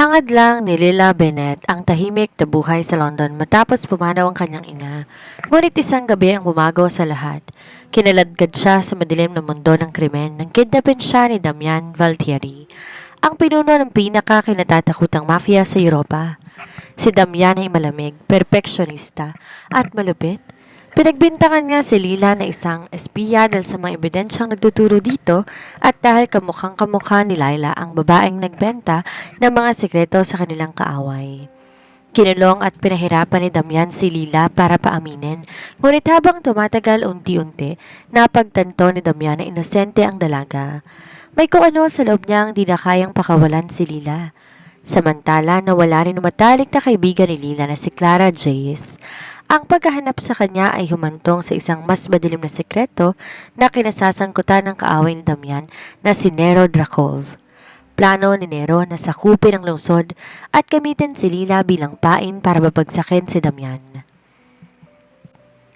Hangad lang ni Lila Bennett ang tahimik na buhay sa London matapos pumanaw ang kanyang ina. Ngunit isang gabi ang bumago sa lahat. Kinaladkad siya sa madilim na mundo ng krimen nang kidnapin siya ni Damian Valtieri, ang pinuno ng pinaka-kinatatakutang mafia sa Europa. Si Damian ay malamig, perpeksyonista at malupit. Pinagbintangan nga si Lila na isang espiya dahil sa mga ebidensyang nagtuturo dito at dahil kamukhang kamukha ni Laila ang babaeng nagbenta ng mga sikreto sa kanilang kaaway. Kinulong at pinahirapan ni Damian si Lila para paaminin, ngunit habang tumatagal unti-unti, napagtanto ni Damian na inosente ang dalaga. May kung ano sa loob niya ang di na kayang pakawalan si Lila. Samantala, nawala rin umatalik na kaibigan ni Lila na si Clara Jace. Ang paghahanap sa kanya ay humantong sa isang mas madilim na sekreto na kinasasangkutan ng kaaway ni Damian na si Nero Drakov. Plano ni Nero na sakupin ang lungsod at gamitin si Lila bilang pain para babagsakin si Damian.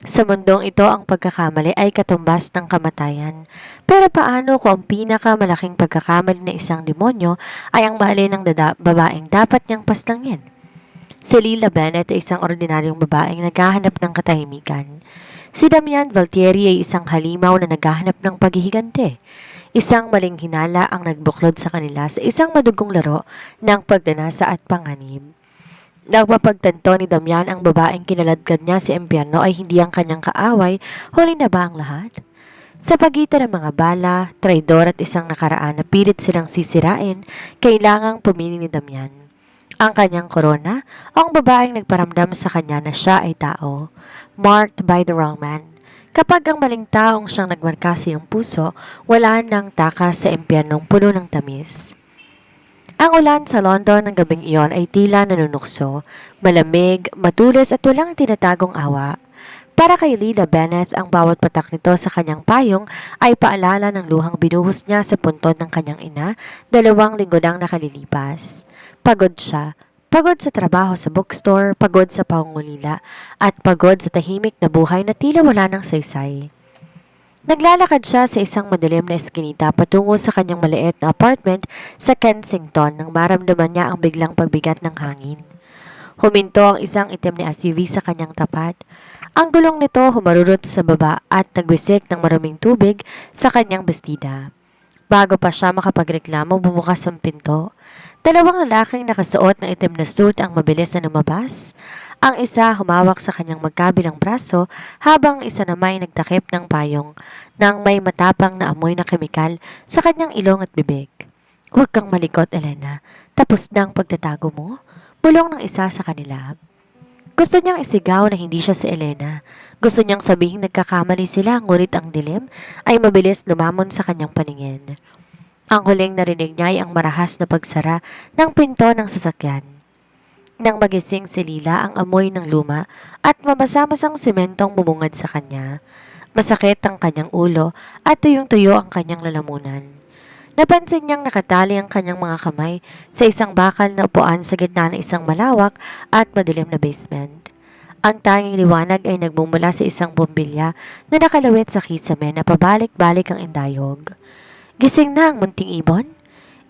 Sa mundong ito, ang pagkakamali ay katumbas ng kamatayan. Pero paano kung ang pinakamalaking pagkakamali ng isang demonyo ay ang mahalin ng babaeng dapat niyang paslangin? Si Lila Bennett ay isang ordinaryong babaeng naghahanap ng katahimikan. Si Damian Valtieri ay isang halimaw na naghahanap ng paghihigante. Isang maling hinala ang nagbuklod sa kanila sa isang madugong laro ng pagdanasa at panganib. Nang mapagtanto ni Damian ang babaeng kinaladkad niya si Empiano ay hindi ang kanyang kaaway, huli na ba ang lahat? Sa pagitan ng mga bala, traidor at isang nakaraan na pilit silang sisirain, kailangang pumili ni Damian. Ang kanyang korona, ang babaeng nagparamdam sa kanya na siya ay tao, marked by the wrong man. Kapag ang maling taong siyang nagmarka sa iyong puso, wala nang takas sa impyernong puno ng tamis. Ang ulan sa London ng gabing iyon ay tila nanunukso, malamig, matulis at walang tinatagong awa. Para kay Lila Bennett, ang bawat patak nito sa kanyang payong ay paalala ng luhang binuhos niya sa puntod ng kanyang ina 2 linggo nang nakalilipas. Pagod siya. Pagod sa trabaho sa bookstore, pagod sa pangungulila, at pagod sa tahimik na buhay na tila wala ng saysay. Naglalakad siya sa isang madilim na eskinita patungo sa kanyang maliit na apartment sa Kensington nang maramdaman niya ang biglang pagbigat ng hangin. Huminto ang isang itim na SUV sa kanyang tapat. Ang gulong nito humarurot sa baba at nagwisik ng maraming tubig sa kanyang bestida. Bago pa siya makapagreklamo, bumukas ang pinto. 2 lalaking nakasuot ng itim na suit ang mabilis na lumabas. Ang isa humawak sa kanyang magkabilang braso habang isa naman ay nagtakip ng payong nang may matapang na amoy na kemikal sa kanyang ilong at bibig. "Huwag kang malikot, Elena. Tapos na ang pagtatago mo?" Bulong ng isa sa kanila. Gusto niyang isigaw na hindi siya si Elena. Gusto niyang sabihin nagkakamali sila, ngunit ang dilim ay mabilis lumamon sa kanyang paningin. Ang huling narinig niya ay ang marahas na pagsara ng pinto ng sasakyan. Nang magising si Lila, ang amoy ng luma at mamasamasang sementong bumungad sa kanya. Masakit ang kanyang ulo at tuyong-tuyo ang kanyang lalamunan. Napansin niyang nakatali ang kanyang mga kamay sa isang bakal na upuan sa gitna ng isang malawak at madilim na basement. Ang tanging liwanag ay nagmumula sa isang bombilya na nakalawit sa kisame na pabalik-balik ang indayog. "Gising na ang munting ibon?"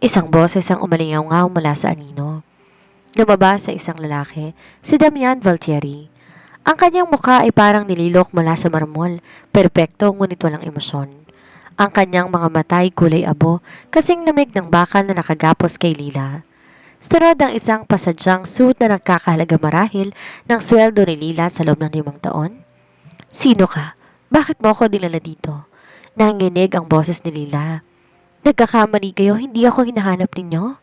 Isang boses ang umalingaw-ngaw mula sa anino. Lumabas sa isang lalaki, si Damian Valtieri. Ang kanyang mukha ay parang nililok mula sa marmol, perpekto ngunit walang emosyon. Ang kanyang mga mata ay kulay abo, kasing lamig ng bakal na nakagapos kay Lila. Sunod ang isang pasadyang suit na nagkakahalaga marahil ng sweldo ni Lila sa loob ng 5 taon. "Sino ka? Bakit mo ako dinala dito?" Nanginig ang boses ni Lila. "Nagkakamali kayo, hindi ako hinahanap ninyo."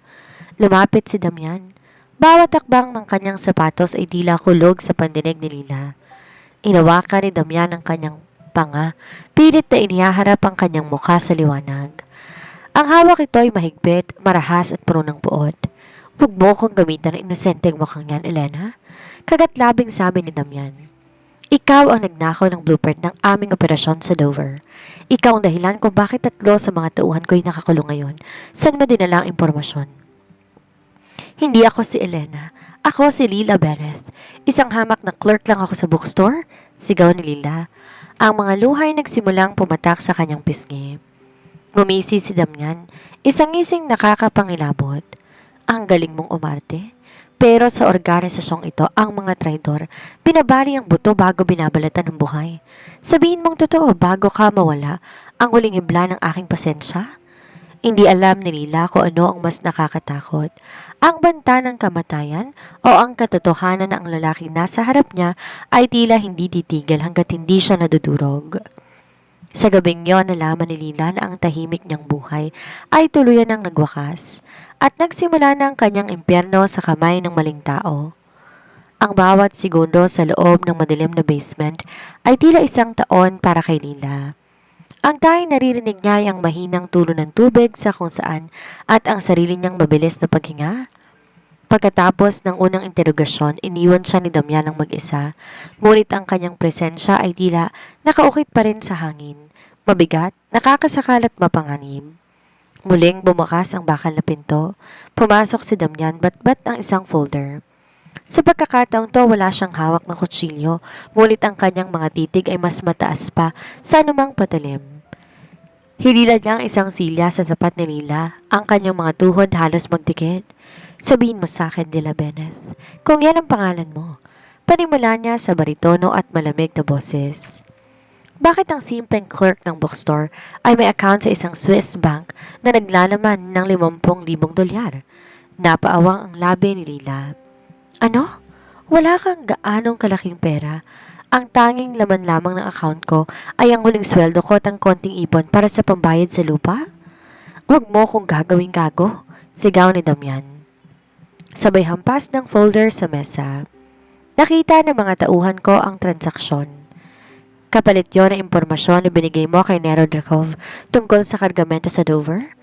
Lumapit si Damian. Bawat takbang ng kanyang sapatos ay tila kulog sa pandinig ni Lila. Inawakan ni Damian ang kanyang panga, pilit na inihaharap ang kanyang mukha sa liwanag. Ang hawak ito ay mahigpit, marahas at puno ng puot. "Huwag mo kong gamitan ng inosenteng mukhang yan, Elena," kagatlabing sabi ni Damian. "Ikaw ang nagnakaw ng blueprint ng aming operasyon sa Dover. Ikaw ang dahilan kung bakit 3 sa mga tauhan ko ay nakakulong ngayon. Saan mo dinala ang impormasyon?" "Hindi ako si Elena. Ako si Lila Bennett. Isang hamak na clerk lang ako sa bookstore," sigaw ni Lila. Ang mga luhay nagsimulang pumatak sa kanyang pisngi. Ngumisi si Damian, isang ngising nakakapangilabot. Ang galing mong umarte. Pero sa organisasyong ito, ang mga traidor, binabali ang buto bago binabalatan ng buhay. Sabihin mong totoo bago ka mawala ang huling hibla ng aking pasensya? Hindi alam ni Lila kung ano ang mas nakakatakot. Ang banta ng kamatayan o ang katotohanan na ang lalaking nasa harap niya ay tila hindi titigil hanggat hindi siya nadudurog. Sa gabing yon, nalaman ni Lila na ang tahimik niyang buhay ay tuluyan ng nagwakas at nagsimula na ang kanyang impyerno sa kamay ng maling tao. Ang bawat segundo sa loob ng madilim na basement ay tila isang taon para kay Lila. Ang tanging naririnig niya ay ang mahinang tulo ng tubig sa kung saan at ang sarili niyang mabilis na paghinga. Pagkatapos ng unang interogasyon, iniwan siya ni Damian ng mag-isa, ngunit ang kanyang presensya ay tila nakaukit pa rin sa hangin, mabigat, nakakasakal at mapanganib. Muling bumukas ang bakal na pinto, pumasok si Damian batbat ang isang folder. Sa pagkakataong to, wala siyang hawak na kutsilyo, ngunit ang kanyang mga titig ay mas mataas pa sa anumang patalim. Hinilad niya ang isang silya sa tapat ni Lila, ang kanyang mga tuhod halos magdikit. Sabihin mo sa akin, Dila Benneth, kung yan ang pangalan mo. Panimula niya sa baritono at malamig na boses. Bakit ang simpleng clerk ng bookstore ay may account sa isang Swiss bank na naglalaman ng 50,000 dolyar? Napaawang ang labi ni Lila. Ano? Wala kang gaanong kalaking pera. Ang tanging laman lamang ng account ko ay ang huling sweldo ko at ang konting ipon para sa pambayad sa lupa? Huwag mo kong gagawing gago, sigaw ni Damian. Sabay hampas ng folder sa mesa. Nakita ng mga tauhan ko ang transaksyon. Kapalit yon ng impormasyon na binigay mo kay Nero Drakov tungkol sa kargamento sa Dover?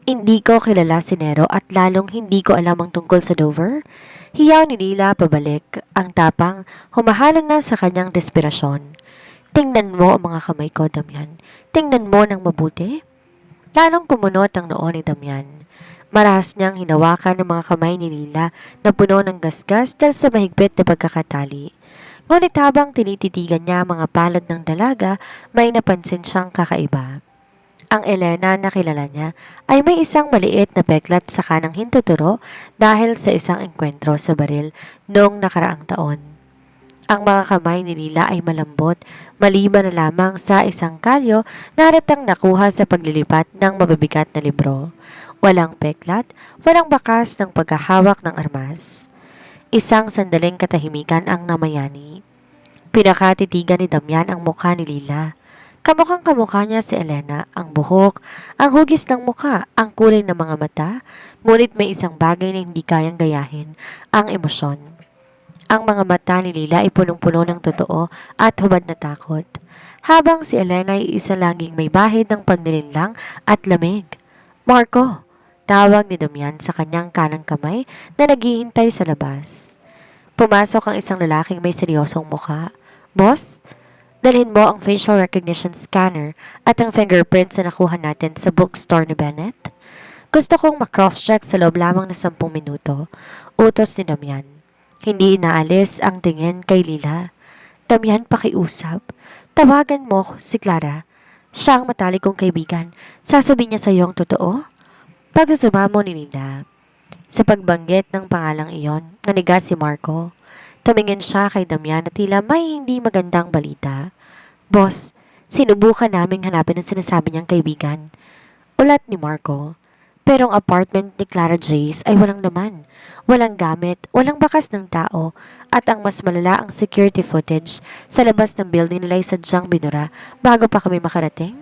Hindi ko kilala si Nero at lalong hindi ko alam ang tungkol sa Dover. Hiyaw ni Lila pabalik, ang tapang humahalon na sa kanyang desperasyon. Tingnan mo ang mga kamay ko, Damian. Tingnan mo ng mabuti. Lalong kumunot ang noo ni Damian. Marahas niyang hinawakan ng mga kamay ni Lila na puno ng gasgas dahil sa mahigpit na pagkakatali. Ngunit habang tinititigan niya ang mga palad ng dalaga, may napansin siyang kakaiba. Ang Elena na kilala niya ay may isang maliit na peklat sa kanang hintuturo dahil sa isang engkwentro sa baril noong nakaraang taon. Ang mga kamay ni Lila ay malambot, maliban na lamang sa isang kalyo na halatang nakuha sa paglilipat ng mabibigat na libro. Walang peklat, walang bakas ng pagkahawak ng armas. Isang sandaling katahimikan ang namayani. Pinakatitigan ni Damian ang mukha ni Lila. Kamukhang kamukha niya si Elena, ang buhok, ang hugis ng mukha, ang kulay ng mga mata, ngunit may isang bagay na hindi kayang gayahin, ang emosyon. Ang mga mata ni Lila ay punong-puno ng totoo at hubad na takot, habang si Elena ay isa laging may bahid ng pagnilinlang at lamig. Marco! Tawag ni Damian sa kanyang kanang kamay na naghihintay sa labas. Pumasok ang isang lalaking may seryosong mukha. Boss? Dalhin mo ang facial recognition scanner at ang fingerprints na nakuha natin sa bookstore ni Bennett. Gusto kong makross-check sa loob lamang na 10 minuto. Utos ni Damian. Hindi inaalis ang tingin kay Lila. Damian, pakiusap. Tawagan mo si Clara. Siya ang matalik kong kaibigan. Sasabihin niya sa iyo ang totoo? Pagsusumamo ni Lila. Sa pagbanggit ng pangalang iyon, naniga si Marco. Tumingin siya kay Damian at tila may hindi magandang balita. Boss, sinubukan naming hanapin ang sinasabi niyang kaibigan. Ulat ni Marco. Pero ang apartment ni Clara Jace ay walang laman. Walang gamit, walang bakas ng tao, at ang mas malala ang security footage sa labas ng building nila ay sadyang binura bago pa kami makarating.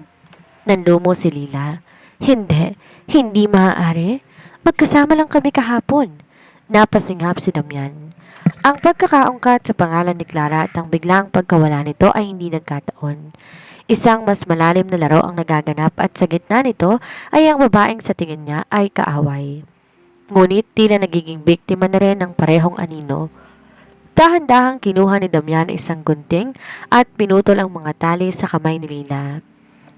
Nanlumo si Lila. Hindi maaari. Magkasama lang kami kahapon. Napasinghap si Damian. Ang pagkakaungkat sa pangalan ni Clara at ang biglang pagkawala nito ay hindi nagkataon. Isang mas malalim na laro ang nagaganap at sa gitna nito ay ang babaeng sa tingin niya ay kaaway. Ngunit tila nagiging biktima na rin ng parehong anino. Dahan-dahang kinuha ni Damian isang gunting at pinutol ang mga tali sa kamay ni Lila.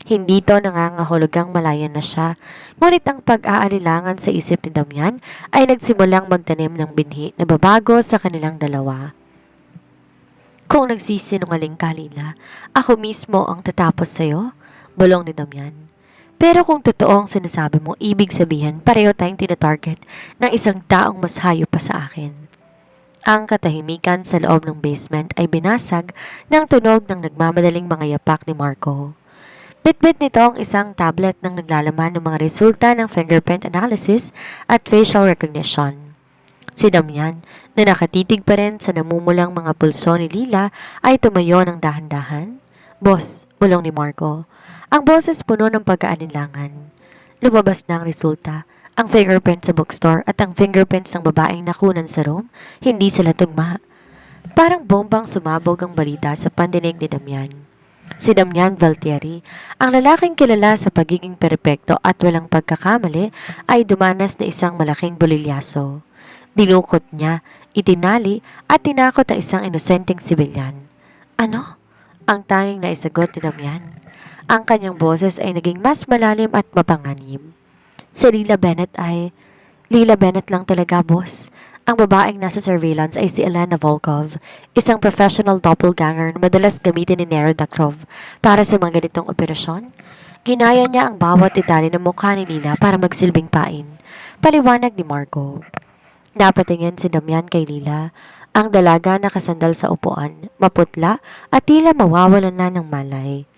Hindi to nangangahulugang malayan na siya, ngunit ang pag-aalilangan sa isip ni Damian ay nagsimulang magtanim ng binhi na babago sa kanilang dalawa. Kung nagsisinungaling ka, Lila, ako mismo ang tatapos sa'yo, bulong ni Damian. Pero kung totoo ang sinasabi mo, ibig sabihin pareho tayong tinatarget ng isang taong mas hayop pa sa akin. Ang katahimikan sa loob ng basement ay binasag ng tunog ng nagmamadaling mga yapak ni Marco. Bitbit nito ang isang tablet ng naglalaman ng mga resulta ng fingerprint analysis at facial recognition. Si Damian, na nakatitig pa rin sa namumulang mga pulso ni Lila, ay tumayo ng dahan-dahan. "Boss," bulong ni Marco. Ang boses puno ng pagkaalinlangan. Lumabas na ang resulta. Ang fingerprint sa bookstore at ang fingerprints ng babaeng nakunan sa room, hindi sila tugma. Parang bombang sumabog ang balita sa pandinig ni Damian. Si Damian Valtieri, ang lalaking kilala sa pagiging perpekto at walang pagkakamali, ay dumanas na isang malaking bolilyaso. Dinukot niya, itinali at tinakot ang isang inosenteng sibilyan. "Ano?" Ang tanging naisagot ni Damian. Ang kanyang boses ay naging mas malalim at mapanganib. Si Lila Bennett lang talaga, boss. Ang babaeng nasa surveillance ay si Elena Volkov, isang professional doppelganger na madalas gamitin ni Nero Dakrov para sa mga ganitong operasyon. Ginaya niya ang bawat detalye ng mukha ni Lila para magsilbing pain. Paliwanag ni Marco. Napatingin si Damian kay Lila, ang dalaga nakasandal sa upuan, maputla at tila mawawalan na ng malay.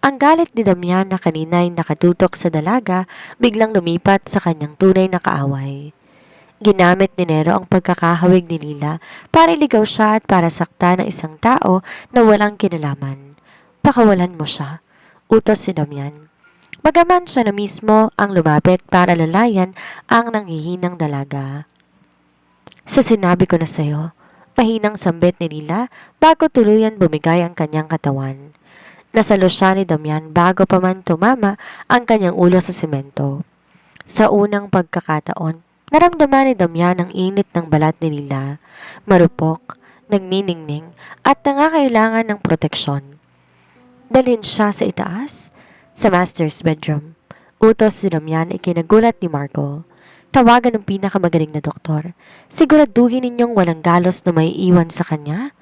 Ang galit ni Damian na kanina'y nakatutok sa dalaga, biglang lumipat sa kanyang tunay na kaaway. Ginamit ni Nero ang pagkakahawig ni Lila para iligaw siya at para sakta ng isang tao na walang kinalaman. "Pakawalan mo siya," utos si Damian. Bagaman siya na mismo ang lumapit para lalayan ang nanghihinang dalaga. "Sa sinabi ko na sa'yo," mahinang sambit ni Lila bago tuluyan bumigay ang kanyang katawan. Nasalo siya ni Damian bago pa man tumama ang kanyang ulo sa semento. Sa unang pagkakataon, naramdaman ni Damian ang init ng balat ni Lila, marupok, nagniningning at nangangailangan ng proteksyon. "Dalhin siya sa itaas?" "Sa master's bedroom," utos ni Damian, ikinagulat ni Marco. "Tawagan ng pinakamagaling na doktor. Siguraduhin ninyong walang galos na may iwan sa kanya."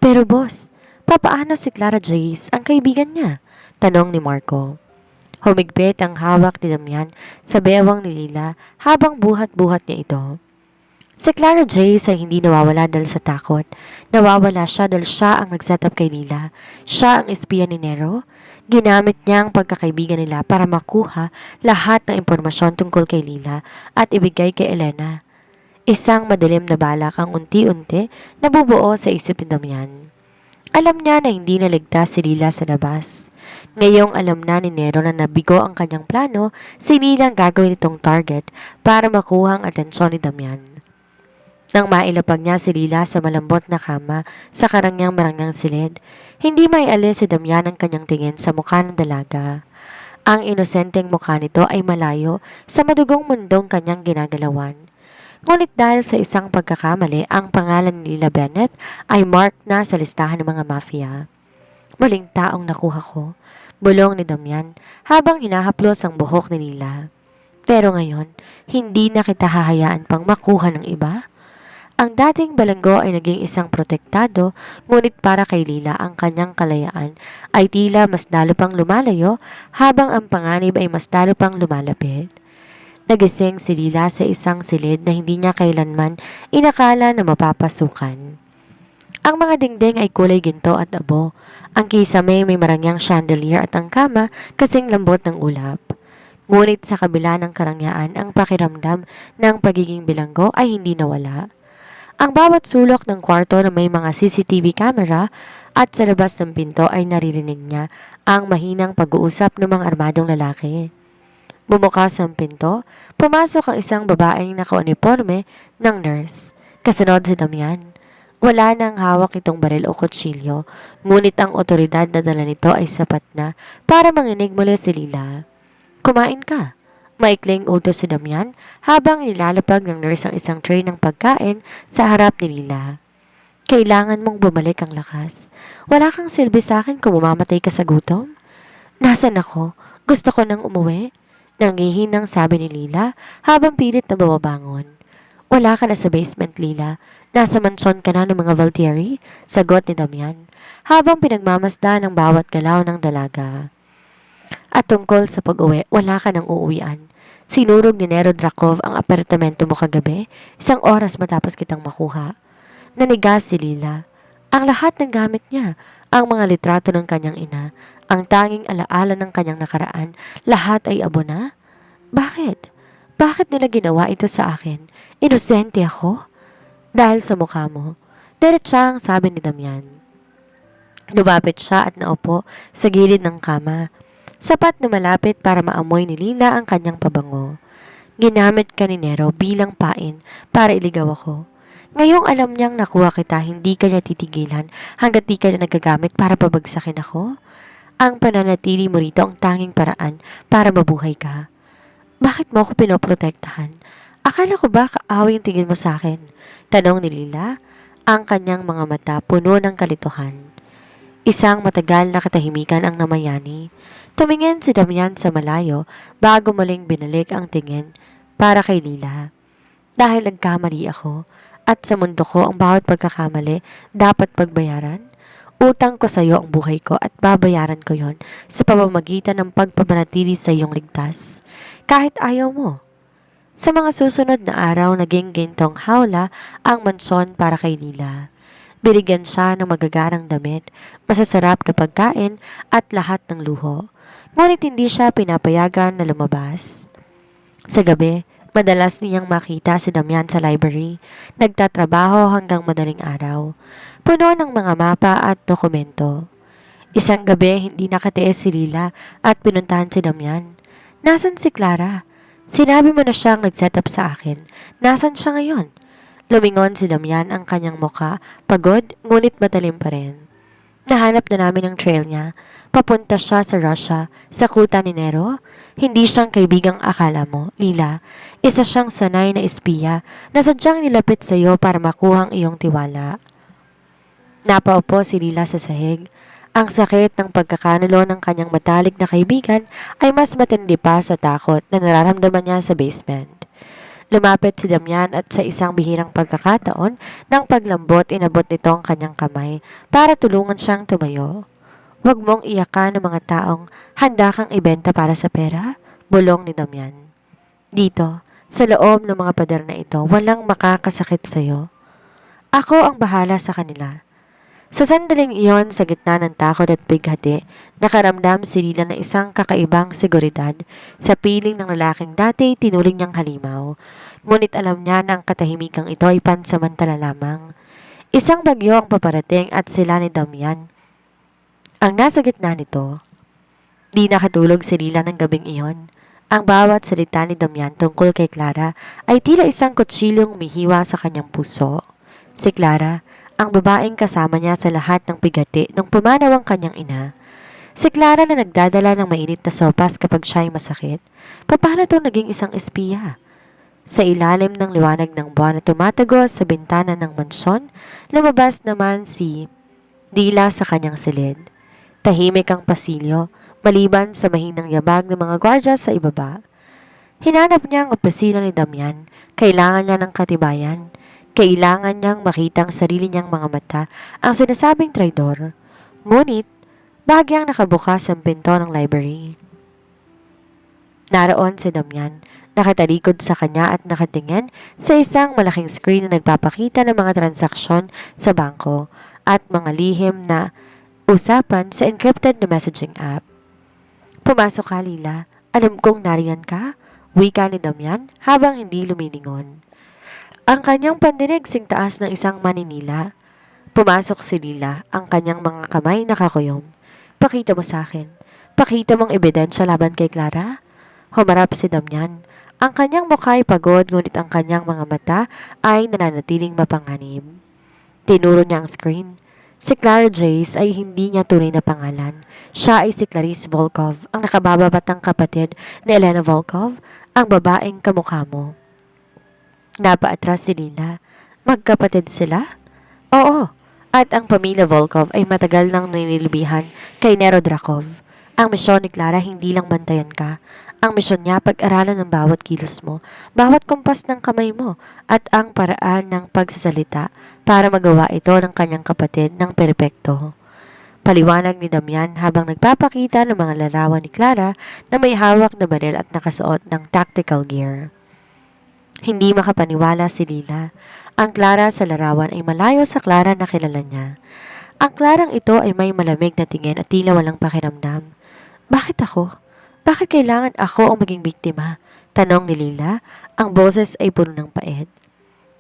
"Pero boss, papaano si Clara Jace, ang kaibigan niya?" tanong ni Marco. Humigpit ang hawak ni Damian sa bewang ni Lila habang buhat-buhat niya ito. Si Clara Jace ay hindi nawawala dahil sa takot. Nawawala siya dahil siya ang nag-set up kay Lila. Siya ang espiya ni Nero. Ginamit niya ang pagkakaibigan nila para makuha lahat ng impormasyon tungkol kay Lila at ibigay kay Elena. Isang madilim na balak ang unti-unti nabubuo sa isip ni Damian. Alam niya na hindi naligtas si Lila sa labas. Ngayong alam na ni Nero na nabigo ang kanyang plano, si Lila ang gagawin itong target para makuha ang atensyon ni Damian. Nang mailapag niya si Lila sa malambot na kama sa karangyang marangyang silid, hindi maialis si Damian ang kanyang tingin sa mukha ng dalaga. Ang inosenteng mukha nito ay malayo sa madugong mundong kanyang ginagalawan. Ngunit dahil sa isang pagkakamali, ang pangalan ni Lila Bennett ay marked na sa listahan ng mga mafia. "Maling taong nakuha ko," bulong ni Damian habang hinahaplos ang buhok ni Lila. "Pero ngayon, hindi na kita hahayaan pang makuha ng iba." Ang dating balanggo ay naging isang protektado, ngunit para kay Lila ang kanyang kalayaan ay tila mas lalo pang lumalayo habang ang panganib ay mas lalo pang lumalapit. Nagising si Lila sa isang silid na hindi niya kailanman inakala na mapapasukan. Ang mga dingding ay kulay ginto at abo. Ang kisame may marangyang chandelier at ang kama kasing lambot ng ulap. Ngunit sa kabila ng karangyaan, ang pakiramdam ng pagiging bilanggo ay hindi nawala. Ang bawat sulok ng kwarto na may mga CCTV camera at sa labas ng pinto ay naririnig niya ang mahinang pag-uusap ng mga armadong lalaki. Bumukas ang pinto, pumasok ang isang babaeng naka-uniforme ng nurse. Kasunod si Damian. Wala nang hawak itong baril o kutsilyo, ngunit ang otoridad na dala nito ay sapat na para manginig muli si Lila. "Kumain ka," maikling utos si Damian habang nilalapag ng nurse ang isang tray ng pagkain sa harap ni Lila. "Kailangan mong bumalik ang lakas. Wala kang silbi sa akin kung mamamatay ka sa gutom." "Nasaan ako? Gusto ko nang umuwi," nanghihinang sabi ni Lila habang pilit na bumabangon. "Wala ka na sa basement, Lila. Nasa mansyon ka na ng mga Valtieri," sagot ni Damian habang pinagmamasdan ang bawat galaw ng dalaga. At tungkol sa pag-uwi, wala ka nang uuwian. Sinurog ni Nero Drakov ang apartamento mo kagabi, 1 oras matapos kitang makuha. Nanigas si Lila. Ang lahat ng gamit niya, ang mga litrato ng kanyang ina, ang tanging alaala ng kanyang nakaraan, lahat ay abo na? Bakit? Bakit nila ginawa ito sa akin? Inosente ako? Dahil sa mukha mo. Diretsang sabi ni Damian. Lumapit siya at naupo sa gilid ng kama. Sapat na malapit para maamoy ni Lila ang kanyang pabango. Ginamit ka ni Nero bilang pain para iligaw ako. Ngayong alam niyang nakuha kita, hindi ka niya titigilan hanggat di ka na nagagamit para pabagsakin ako? Ang pananatili mo rito ang tanging paraan para mabuhay ka. Bakit mo ako pinoprotektahan? Akala ko ba kaaway yung tingin mo sa akin? Tanong ni Lila, ang kanyang mga mata puno ng kalituhan. Isang matagal na katahimikan ang namayani. Tumingin si Damian sa malayo bago muling binalik ang tingin para kay Lila. Dahil nagkamali ako at sa mundo ko ang bawat pagkakamali dapat pagbayaran. Utang ko sa iyo ang buhay ko at babayaran ko yon sa pamamagitan ng pagpapanatili sa iyong ligtas. Kahit ayaw mo. Sa mga susunod na araw, naging gintong hawla ang mansyon para kay Lila. Binigyan siya ng magagarang damit, masasarap na pagkain at lahat ng luho. Ngunit hindi siya pinapayagan na lumabas. Sa gabi, madalas niyang makita si Damian sa library, nagtatrabaho hanggang madaling araw. Puno ng mga mapa at dokumento. Isang gabi, hindi nakatiis si Lila at pinuntahan si Damian. Nasaan si Clara? Sinabi mo na siyang nag-set up sa akin. Nasaan siya ngayon? Lumingon si Damian, ang kanyang muka, pagod ngunit matalim pa rin. Nahanap na namin ang trail niya. Papunta siya sa Russia, sa kuta ni Nero. Hindi siyang kaibigang akala mo, Lila. Isa siyang sanay na espiya na sadyang nilapit sa iyo para makuha ang iyong tiwala. Napaupo si Lila sa sahig. Ang sakit ng pagkakanulo ng kanyang matalik na kaibigan ay mas matindi pa sa takot na nararamdaman niya sa basement. Lumapit si Damian at sa isang bihirang pagkakataon ng paglambot inabot nito ang kanyang kamay para tulungan siyang tumayo. Huwag mong iyakan ng mga taong handa kang ibenta para sa pera, bulong ni Damian. Dito, sa loob ng mga pader na ito, walang makakasakit sa iyo. Ako ang bahala sa kanila. Sa sandaling iyon, sa gitna ng takot at bighati, nakaramdam si Lila na isang kakaibang seguridad sa piling ng lalaking dati tinuring niyang halimaw. Ngunit alam niya na ang katahimikang ito ay pansamantala lamang. Isang bagyo ang paparating at sila ni Damian ang nasa gitna nito. Di nakatulog si Lila ng gabing iyon. Ang bawat salita ni Damian tungkol kay Clara ay tila isang kutsilyong umihiwa sa kanyang puso. Si Clara, ang babaeng kasama niya sa lahat ng bigati nung pumanaw ang kanyang ina. Si Clara na nagdadala ng mainit na sopas kapag siya ay masakit. Paano itong naging isang espiya? Sa ilalim ng liwanag ng buwan na tumatagos sa bintana ng mansyon, lumabas naman si Dila sa kanyang silid. Tahimik ang pasilyo, maliban sa mahinang yabag ng mga gwardya sa ibaba. Hinanap niya ang opisina ni Damian. Kailangan niya ng katibayan. Kailangan niyang makita ang sarili niyang mga mata, ang sinasabing traidor. Ngunit, bahagyang nakabukas ang pinto ng library. Naroon si Damian, nakatalikod sa kanya at nakatingin sa isang malaking screen na nagpapakita ng mga transaksyon sa bangko at mga lihim na usapan sa encrypted na messaging app. Pumasok ka, Lila. Alam kong nariyan ka, wika ni Damian habang hindi lumilingon. Ang kanyang pandinig sing taas ng isang maninila. Pumasok si Lila, ang kanyang mga kamay nakakuyom. Pakita mo sa akin. Pakita mong ebidensya laban kay Clara. Humarap si Damian. Ang kanyang mukha ay pagod, ngunit ang kanyang mga mata ay nananatiling mapanganib. Tinuro niya ang screen. Si Clara Jace ay hindi niya tunay na pangalan. Siya ay si Clarice Volkov, ang nakabababatang kapatid ni Elena Volkov, ang babaeng kamukha mo. Napaatras si Lila. Magkapatid sila? Oo, at ang pamilya Volkov ay matagal nang ninilbihan kay Nero Drakov. Ang misyon ni Clara hindi lang bantayan ka. Ang misyon niya pag-aralan ng bawat kilos mo, bawat kumpas ng kamay mo, at ang paraan ng pagsasalita para magawa ito ng kanyang kapatid ng perpekto. Paliwanag ni Damian habang nagpapakita ng mga larawan ni Clara na may hawak na baril at nakasuot ng tactical gear. Hindi makapaniwala si Lila. Ang Clara sa larawan ay malayo sa Clara na kilala niya. Ang Clarang ito ay may malamig na tingin at tila walang pakiramdam. Bakit ako? Bakit kailangan ako ang maging biktima? Tanong ni Lila. Ang boses ay puno ng pait.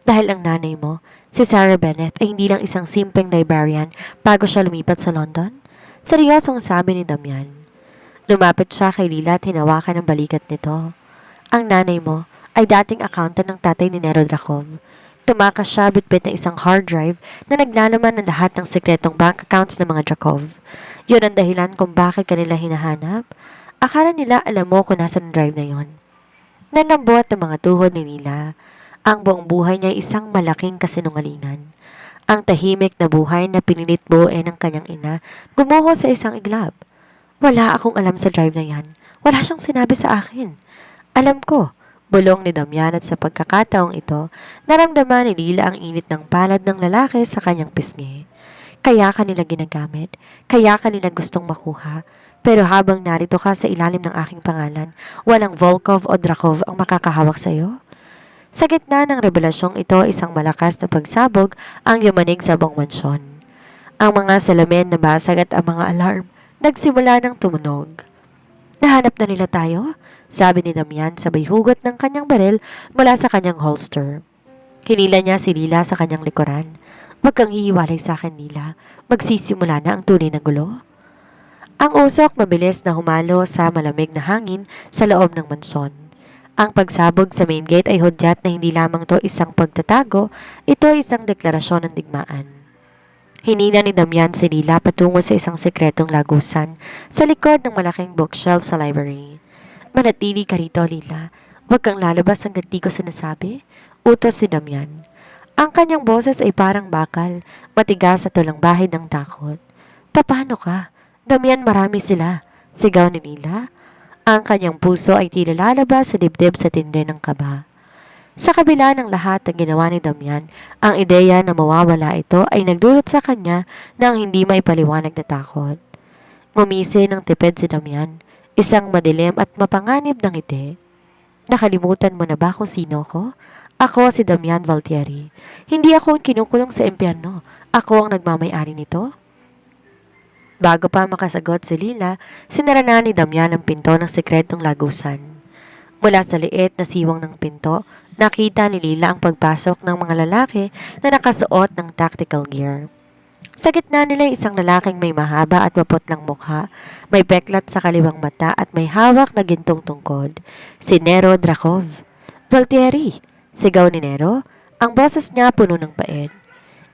Dahil ang nanay mo, si Sarah Bennett, ay hindi lang isang simpleng librarian bago siya lumipat sa London? Seryosong sabi ni Damian. Lumapit siya kay Lila at hinawakan ang balikat nito. Ang nanay mo ay dating accountant ng tatay ni Nero Dracov. Tumakas siya bitbit ng isang hard drive na naglalaman ng lahat ng sekretong bank accounts ng mga Dracov. Yun ang dahilan kung bakit kanila hinahanap. Akala nila alam mo kung nasa ng drive na yon. Nanambot ang mga tuhod ni Lila. Ang buong buhay niya ay isang malaking kasinungalingan. Ang tahimik na buhay na pinilit buuin ng kanyang ina gumuho sa isang iglap. Wala akong alam sa drive na yan. Wala siyang sinabi sa akin. Alam ko, bulong ni Damian at sa pagkakataong ito, naramdaman ni Lila ang init ng palad ng lalaki sa kanyang pisngi. Kaya kanila ginagamit, kaya kanila gustong makuha. Pero habang narito ka sa ilalim ng aking pangalan, walang Volkov o Dracov ang makakahawak sa iyo. Sa gitna ng revelasyong ito, isang malakas na pagsabog ang yumanig sa buong mansyon. Ang mga salamin na basag at ang mga alarm nagsimula ng tumunog. Nahanap na nila tayo? Sabi ni Damian sabay hugot ng kanyang baril mula sa kanyang holster. Hinila niya si Lila sa kanyang likuran. Huwag kang hihiwalay sa akin, Lila. Magsisimula na ang tunay na gulo. Ang usok mabilis na humalo sa malamig na hangin sa loob ng mansyon. Ang pagsabog sa main gate ay hudyat na hindi lamang to isang pagtatago, ito ay isang deklarasyon ng digmaan. Hinila ni Damian si Lila patungo sa isang sekretong lagusan sa likod ng malaking bookshelf sa library. Manatili ka rito, Lila. Huwag kang lalabas hanggang di ko sinasabi. Utos si Damian. Ang kanyang boses ay parang bakal, matigas at tulang bahid ng takot. Paano ka? Damian, marami sila. Sigaw ni Lila. Ang kanyang puso ay tila lalabas sa dibdib sa tindi ng kaba. Sa kabila ng lahat ng ginawa ni Damian, ang ideya na mawawala ito ay nagdulot sa kanya ng hindi maipaliwanag na takot. Ngumisi ng tipid si Damian, isang madilim at mapanganib na ngiti. Nakalimutan mo na ba kung sino ko? Ako si Damian Valtieri. Hindi ako ang kinukulong sa impyerno. Ako ang nagmamay-ari nito. Bago pa makasagot si Lila, sinara na ni Damian ang pinto ng sekretong lagusan. Mula sa liit na siwang ng pinto, nakita ni Lila ang pagpasok ng mga lalaki na nakasuot ng tactical gear. Sa gitna nila isang lalaking may mahaba at maputlang mukha, may peklat sa kaliwang mata at may hawak na gintong tungkod. Si Nero Dracov. Valtieri! Sigaw ni Nero. Ang boses niya puno ng pait.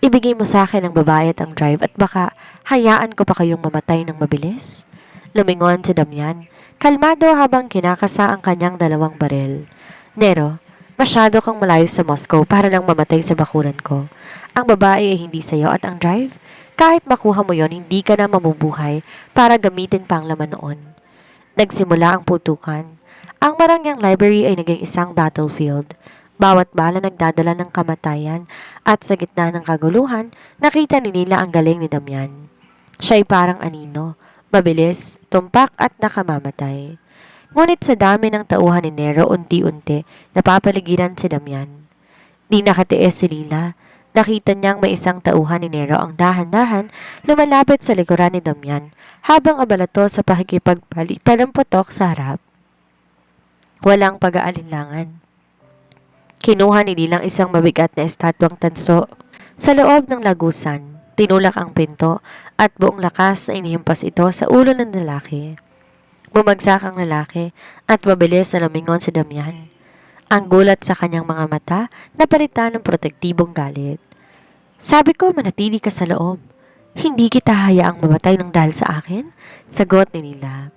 Ibigay mo sa akin ang babae at ang drive at baka hayaan ko pa kayong mamatay ng mabilis. Lumingon si Damian, kalmado habang kinakasa ang kanyang dalawang baril. Nero, masyado kang malayo sa Moscow para lang mamatay sa bakuran ko. Ang babae ay hindi sayo at ang drive, kahit makuha mo yon hindi ka na mabubuhay para gamitin pa ang laman noon. Nagsimula ang putukan. Ang marangyang library ay naging isang battlefield. Bawat bala nagdadala ng kamatayan at sa gitna ng kaguluhan, nakita ni Lila ang galing ni Damian. Siya ay parang anino, mabilis, tumpak at nakamamatay. Ngunit sa dami ng tauhan ni Nero unti-unti, napapaligiran si Damian. Di nakatiis si Lila. Nakita niyang may isang tauhan ni Nero ang dahan-dahan lumalapit sa likuran ni Damian habang abalato sa pakikipagpalitan ng putok sa harap. Walang pag-aalinlangan. Kinuha ni Lilang isang mabigat na estatwang tanso. Sa loob ng lagusan, tinulak ang pinto at buong lakas na inihimpas ito sa ulo ng lalaki. Bumagsak ang lalaki at mabilis na lumingon si Damian. Ang gulat sa kanyang mga mata napalitan ng protektibong galit. Sabi ko manatili ka sa loob. Hindi kita hayaang mamatay ng dahil sa akin, sagot ni Lila.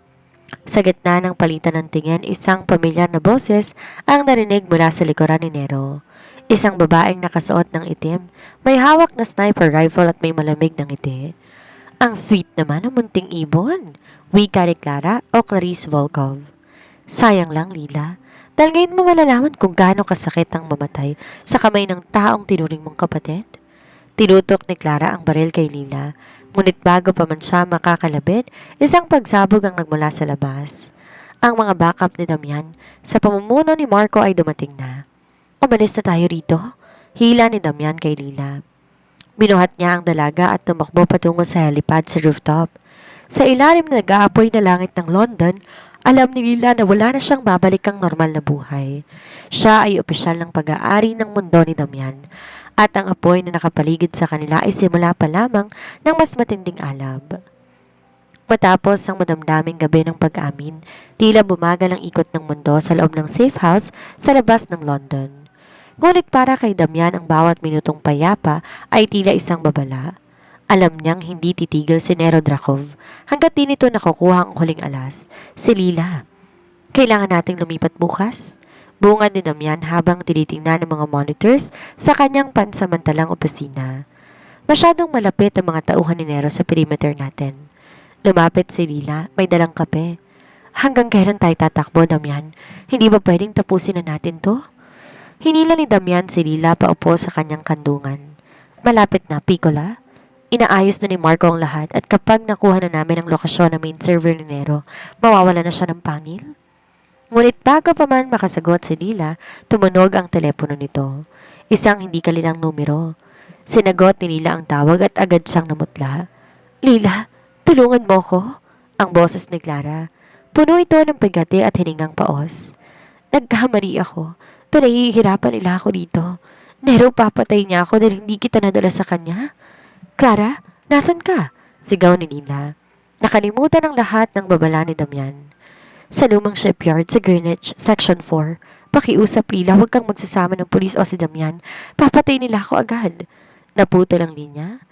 Sa gitna ng palitan ng tingin, isang pamilyar na boses ang narinig mula sa likuran ni Nero. Isang babaeng nakasuot ng itim, may hawak na sniper rifle at may malamig na ngiti. Ang sweet naman ng munting ibon, wika ni Clara o Clarice Volkov. Sayang lang, Lila, dahil ngayon mo malalaman kung gaano kasakit ang mamatay sa kamay ng taong tinuring mong kapatid. Tinutok ni Clara ang baril kay Lila, ngunit bago pa man siya makakalabit, isang pagsabog ang nagmula sa labas. Ang mga backup ni Damian sa pamumuno ni Marco ay dumating na. Umalis na tayo rito, hila ni Damian kay Lila. Binuhat niya ang dalaga at tumakbo patungo sa helipad sa rooftop. Sa ilalim na nag-aapoy na langit ng London, alam ni Lila na wala na siyang babalik ang normal na buhay. Siya ay opisyal ng pag-aari ng mundo ni Damian, at ang apoy na nakapaligid sa kanila ay simula pa lamang ng mas matinding alab. Matapos ang madamdaming gabi ng pag-amin, tila bumagal ang ikot ng mundo sa loob ng safe house sa labas ng London. Ngunit para kay Damian ang bawat minutong payapa ay tila isang babala. Alam niyang hindi titigil si Nero Drakov hanggat di nito nakukuha ang huling alas, si Lila. Kailangan nating lumipat bukas? Bungad ni Damian habang tinitingnan ng mga monitors sa kanyang pansamantalang opisina. Masyadong malapit ang mga tauhan ni Nero sa perimeter natin. Lumapit si Lila, may dalang kape. Hanggang kailan tayo tatakbo, Damian? Hindi ba pwedeng tapusin na natin to? Hinila ni Damian si Lila paupo sa kanyang kandungan. Malapit na, Piccola. Inaayos na ni Marco ang lahat at kapag nakuha na namin ang lokasyon ng main server ni Nero, mawawala na siya ng pangil. Ngunit bago pa man makasagot si Lila, tumunog ang telepono nito. Isang hindi kalilang numero. Sinagot ni Lila ang tawag at agad siyang namutla. Lila, tulungan mo ko? Ang boses ni Clara. Puno ito ng pagati at hiningang paos. Nagkamali ako, pero hihirapan nila ako dito. Nero, papatay niya ako dahil hindi kita nadala sa kanya. Clara, nasan ka? Sigaw ni Lila. Nakalimutan ang lahat ng babala ni Damian. Sa lumang shipyard sa Greenwich, Section 4. Pakiusap, Lila, huwag kang magsasama ng pulis o si Damian. Papatay nila ako agad. Naputol ang linya.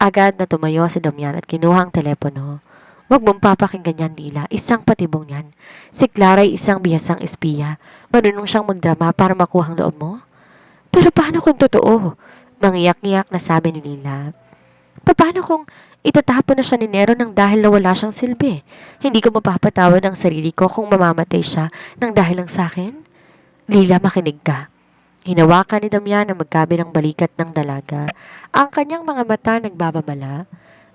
Agad na tumayo si Damian at kinuha ang telepono. Huwag mong papakinggan yan, Lila. Isang patibong yan. Si Clara ay isang bihasang espiya. Marunong siyang magdrama para makuha ang loob mo. Pero paano kung totoo? Mangiyak-ngiyak na sabi ni Lila. Paano kung itatapon na siya ni Nero nang dahil na wala siyang silbi? Hindi ko mapapatawad ang sarili ko kung mamamatay siya nang dahil lang sa akin? Lila, makinig ka. Hinawakan ni Damian ang magkabilang balikat ng dalaga. Ang kanyang mga mata nagbababala.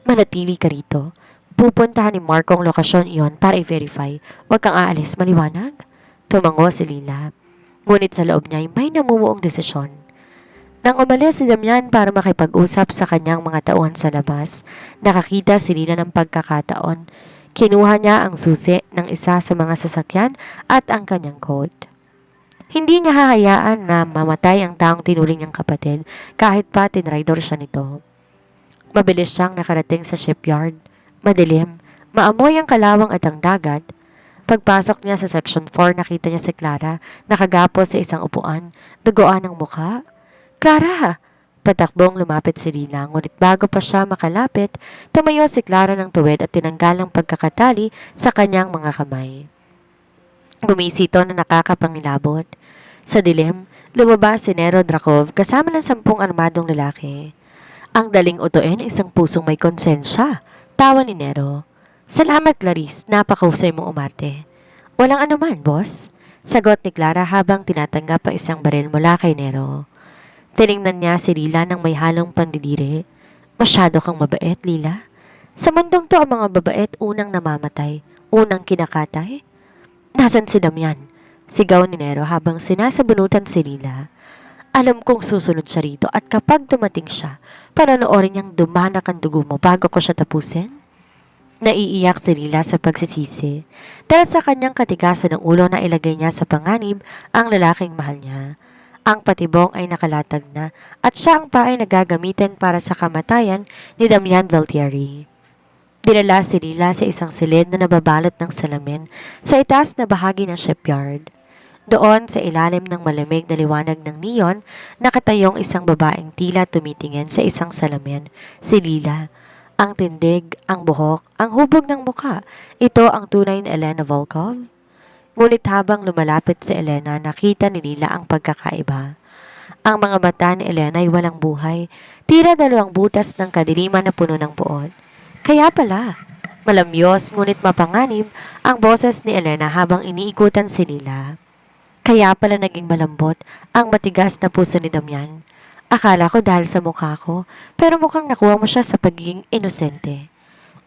Manatili ka rito. Pupuntahan ni Marco ang lokasyon iyon para i-verify. Huwag kang aalis, maliwanag? Tumango si Lila. Ngunit sa loob niya ay may namumuong desisyon. Nang umalis si Damian para makipag-usap sa kanyang mga tauhan sa labas, nakakita si Lila ng pagkakataon. Kinuha niya ang susi ng isa sa mga sasakyan at ang kanyang coat. Hindi niya hahayaan na mamatay ang taong tinuring niyang kapatid kahit pa tinraidor siya nito. Mabilis siyang nakarating sa shipyard. Madilim, maamoy ang kalawang at ang dagat. Pagpasok niya sa Section 4, nakita niya si Clara nakagapos sa isang upuan, dugoan ang mukha. Clara! Patakbong lumapit si Lila, ngunit bago pa siya makalapit, tumayo si Clara ng tuwid at tinanggal ang pagkakatali sa kanyang mga kamay. Bumisito na nakakapangilabot. Sa dilim, lumabas si Nero Drakov kasama ng 10 armadong lalaki. Ang daling utuin isang pusong may konsensya, tawa ni Nero. Salamat, Clarice, napakahusay mong umarte. Walang anuman, boss. Sagot ni Clara habang tinatanggap ang isang baril mula kay Nero. Tiningnan niya si Lila ng may halong pandidiri. Masyado kang mabait, Lila. Sa mundong to ang mga babait unang namamatay, unang kinakatay. Nasaan si Damian? Sigaw ni Nero habang sinasabunutan si Lila. Alam kong susunod siya rito at kapag dumating siya, panonoorin niyang dumanak ang dugo mo bago ko siya tapusin. Naiiyak si Lila sa pagsisisi dahil sa kanyang katigasan ng ulo na ilagay niya sa panganib ang lalaking mahal niya. Ang patibong ay nakalatag na at siya ang pa ay nagagamitin para sa kamatayan ni Damian Valtieri. Dinala si Lila sa isang silid na nababalot ng salamin sa itaas na bahagi ng shipyard. Doon sa ilalim ng malamig na liwanag ng neon, nakatayong isang babaeng tila tumitingin sa isang salamin, si Lila. Ang tindig, ang buhok, ang hubog ng muka, ito ang tunay na Elena Volkov. Ngunit habang lumalapit si Elena, nakita ni Lila ang pagkakaiba. Ang mga mata ni Elena ay walang buhay, tila 2 butas ng kadiliman na puno ng buod. Kaya pala, malamyos ngunit mapanganib ang boses ni Elena habang iniikutan si Lila. Kaya pala naging malambot ang matigas na puso ni Damian. Akala ko dahil sa mukha ko, pero mukhang nakuha mo siya sa pagiging inosente.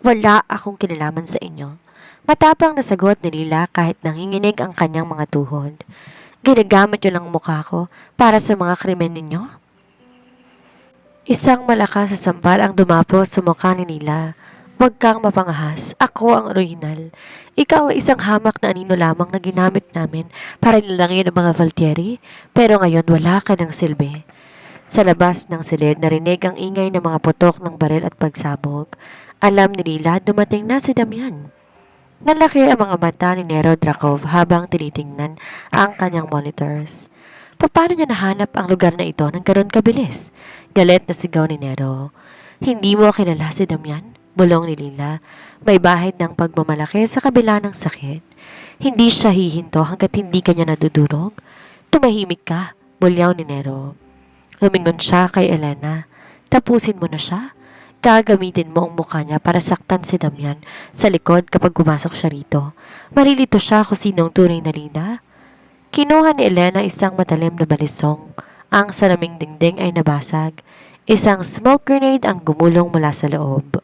Wala akong kinalaman sa inyo. Matapang na sagot ni Lila kahit nanginginig ang kanyang mga tuhod. Ginagamit niyo lang ang mukha ko para sa mga krimen ninyo? Isang malakas sa sampal ang dumapo sa mukha ni Lila. Huwag kang mapangahas. Ako ang orihinal. Ikaw ay isang hamak na anino lamang na ginamit namin para nilangin ang mga Valtieri, pero ngayon wala ka ng silbi. Sa labas ng silid, narinig ang ingay ng mga putok ng baril at pagsabog. Alam ni Lila dumating na si Damian. Nalaki ang mga mata ni Nero Drakov habang tinitingnan ang kanyang monitors. Paano niya nahanap ang lugar na ito ng ganoon kabilis? Galit na sigaw ni Nero. Hindi mo kilala si Damian? Bulong ni Lila. May bahid ng pagmamalaki sa kabila ng sakit. Hindi siya hihinto hanggat hindi kanya nadudurog. Tumahimik ka, bulyaw ni Nero. Lumingon siya kay Elena. Tapusin mo na siya. Gagamitin mo ang mukha niya para saktan si Damian sa likod kapag pumasok siya rito. Marilito siya kung sinong tunay na Lila. Kinuha ni Elena isang matalim na balisong. Ang salaming dingding ay nabasag. Isang smoke grenade ang gumulong mula sa loob.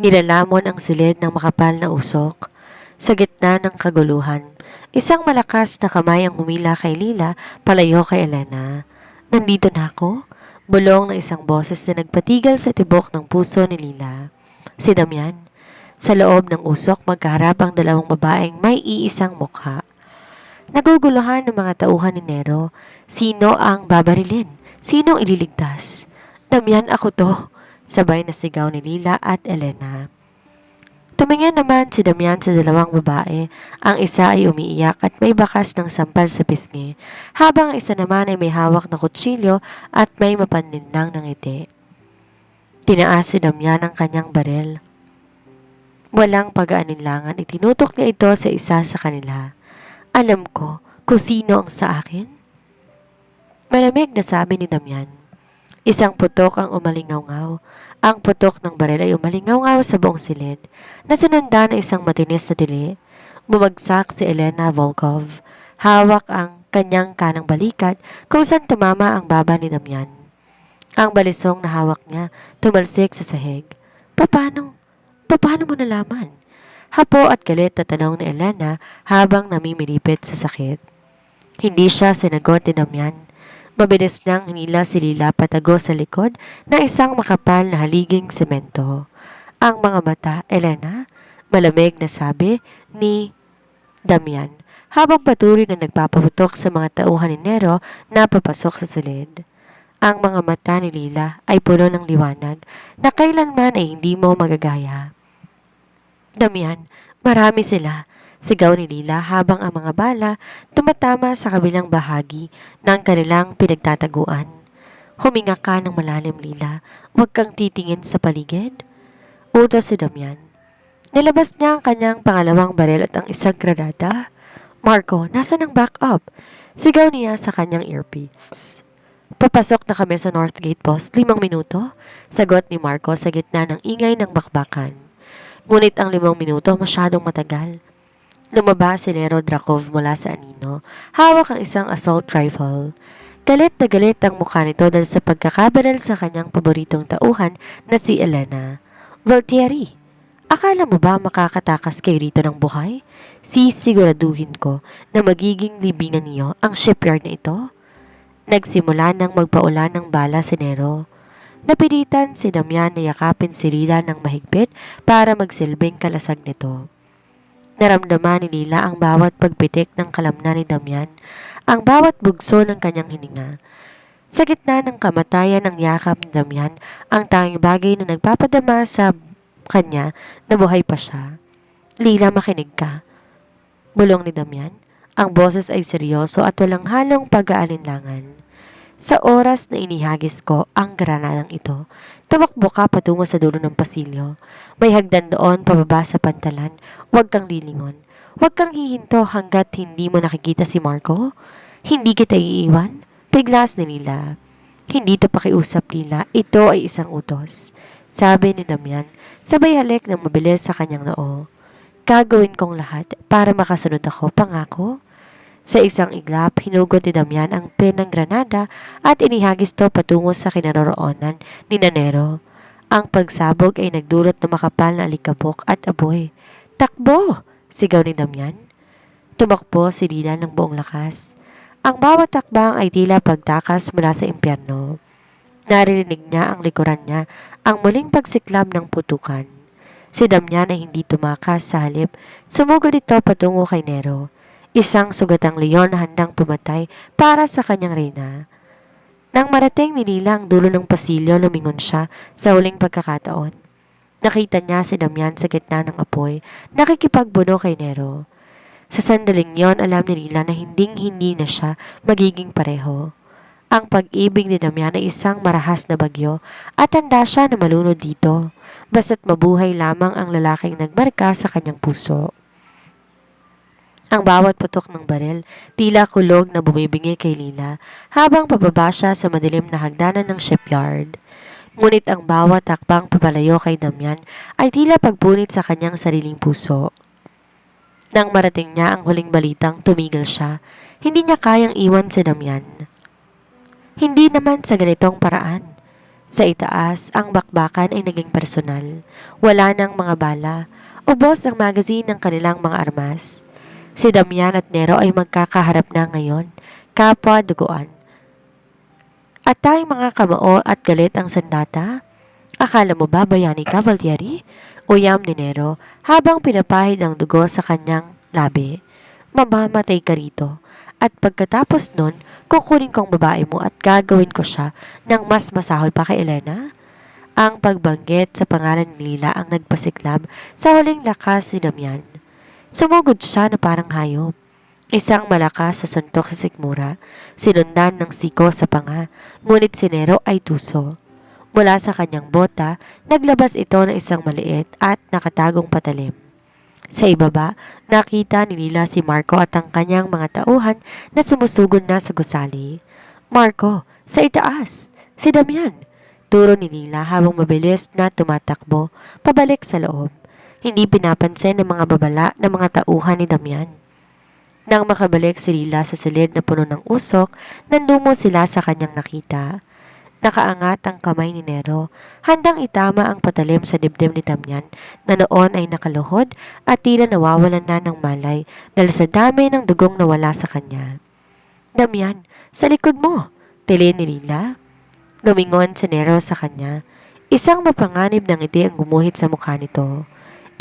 Nilalamon ang silid ng makapal na usok. Sa gitna ng kaguluhan, isang malakas na kamay ang humila kay Lila palayo kay Elena. Nandito na ako? Bulong ng isang boses na nagpatigil sa tibok ng puso ni Lila. Si Damian. Sa loob ng usok magkaharap ang dalawang babaeng may iisang mukha. Naguguluhan ng mga tauhan ni Nero. Sino ang babarilin? Sinong ililigtas? Damian, ako to. Sabay na sigaw ni Lila at Elena. Tumingin naman si Damian sa dalawang babae. Ang isa ay umiiyak at may bakas ng sampal sa pisngi, habang ang isa naman ay may hawak na kutsilyo at may mapanlinlang ng ngiti. Tinaas si Damian ang kanyang baril. Walang pag-aalinlangan, itinutok niya ito sa isa sa kanila. Alam ko kung sino ang sa akin. Malamig na sabi ni Damian. Isang putok ang umalingaw-ngaw. Ang putok ng baril ay umalingaw-ngaw sa buong silid, na sinanda na isang matinis na dili. Bumagsak si Elena Volkov. Hawak ang kanyang kanang balikat kung saan tumama ang baba ni Damian. Ang balisong na hawak niya tumalsik sa sahig. Paano? Paano mo nalaman? Hapo at galit na tanong ni Elena habang namimilipit sa sakit. Hindi siya sinagot ni Damian. Mabilis niyang hinila si Lila patago sa likod na isang makapal na haliging semento. Ang mga mata, Elena, malamig na sabi ni Damian, habang patuloy na nagpapaputok sa mga tauhan ni Nero na papasok sa silid. Ang mga mata ni Lila ay puno ng liwanag na kailanman ay hindi mo magagaya. Damian, marami sila. Sigaw ni Lila habang ang mga bala tumatama sa kabilang bahagi ng kanilang pinagtataguan. Huminga ka ng malalim, Lila. Huwag kang titingin sa paligid. Utos si Damian. Nilabas niya ang kanyang pangalawang baril at ang isang granada. Marco, nasa ng backup? Sigaw niya sa kanyang earpiece. Papasok na kami sa North Gate, boss. 5 minuto? Sagot ni Marco sa gitna ng ingay ng bakbakan. Ngunit ang 5 minuto masyadong matagal. Lumabas si Nero Drakov mula sa anino. Hawak ang isang assault rifle. Galit na galit ang mukha nito dahil sa pagkakabaril sa kanyang paboritong tauhan na si Elena. Valtieri, akala mo ba makakatakas kayo rito ng buhay? Sisiguraduhin ko na magiging libingan niyo ang shipyard na ito. Nagsimula nang magpaulan ng bala si Nero. Napilitan si Damian na yakapin si Lila ng mahigpit para magsilbing kalasag nito. Naramdaman ni Lila ang bawat pagpitik ng kalamnan ni Damian, ang bawat bugso ng kanyang hininga. Sa gitna ng kamatayan ng yakap ni Damian, ang tanging bagay na nagpapadama sa kanya na buhay pa siya. Lila, makinig ka. Bulong ni Damian. Ang boses ay seryoso at walang halong pag-aalinlangan. Sa oras na inihagis ko ang granadang ito, tumakbo ka patungo sa dulo ng pasilyo. May hagdan doon pababa sa pantalan. Huwag kang lilingon. Huwag kang hihinto hanggat hindi mo nakikita si Marco. Hindi kita iiwan. Biglas ni Lila. Hindi ito pakiusap, Lila. Ito ay isang utos. Sabi ni Damian, sabay halik ng mabilis sa kanyang noo. Gagawin kong lahat para makasunod ako, pangako. Sa isang iglap, hinugot ni Damian ang pin ng granada at inihagis ito patungo sa kinaroroonan ni Nero. Ang pagsabog ay nagdulot ng makapal na alikabok at apoy. "Takbo!" sigaw ni Damian. Tumakbo si Lila ng buong lakas. Ang bawat takbang ay tila pagtakas mula sa impyerno. Naririnig niya ang likuran niya, ang muling pagsiklab ng putukan. Si Damian ay hindi tumakas, sa halip, sumugod ito patungo kay Nero. Isang sugatang leon na handang pumatay para sa kanyang reyna. Nang marating ni Lila ang dulo ng pasilyo, lumingon siya sa huling pagkakataon. Nakita niya si Damian sa gitna ng apoy, nakikipagbuno kay Nero. Sa sandaling yon, alam ni Lila na hinding-hindi na siya magiging pareho. Ang pag-ibig ni Damian ay isang marahas na bagyo at handa siya na malunod dito, basta't mabuhay lamang ang lalaking nagmarka sa kanyang puso. Ang bawat putok ng baril, tila kulog na bumibingi kay Lila habang pababa siya sa madilim na hagdanan ng shipyard. Ngunit ang bawat takbang papalayo kay Damian ay tila pagpunit sa kanyang sariling puso. Nang marating niya ang huling balitang, tumigil siya. Hindi niya kayang iwan si Damian. Hindi naman sa ganitong paraan. Sa itaas, ang bakbakan ay naging personal. Wala nang mga bala. Ubos ang magazine ng kanilang mga armas. Si Damian at Nero ay magkakaharap na ngayon, kapwa duguan. At tayong mga kamao at galit ang sandata? Akala mo ba bayani ka, Valtieri? Uyam ni Nero habang pinapahid ang dugo sa kanyang labi. Mamamatay ka rito. At pagkatapos nun, kukunin kong babae mo at gagawin ko siya ng mas masahol pa kay Elena? Ang pagbanggit sa pangalan ni Lila ang nagpasiklab sa huling lakas ni Damian. Sumugod siya na parang hayop. Isang malakas sa suntok sa sikmura, sinundan ng siko sa panga, ngunit si Nero ay tuso. Mula sa kanyang bota, naglabas ito ng isang maliit at nakatagong patalim. Sa ibaba, nakita ni Lila si Marco at ang kanyang mga tauhan na sumusugod na sa gusali. "Marco, sa itaas! Si Damian!" Turo ni Lila habang mabilis na tumatakbo, pabalik sa loob. Hindi pinapansin ng mga babala ng mga tauhan ni Damian. Nang makabalik si Lila sa silid na puno ng usok, nanlumo sila sa kanyang nakita. Nakaangat ang kamay ni Nero, handang itama ang patalim sa dibdib ni Damian na noon ay nakaluhod at tila nawawalan na ng malay dahil sa dami ng dugong nawala sa kanya. "Damian, sa likod mo!" Tili ni Lila. Lumingon si Nero sa kanya. Isang mapanganib na ngiti ang gumuhit sa mukha nito.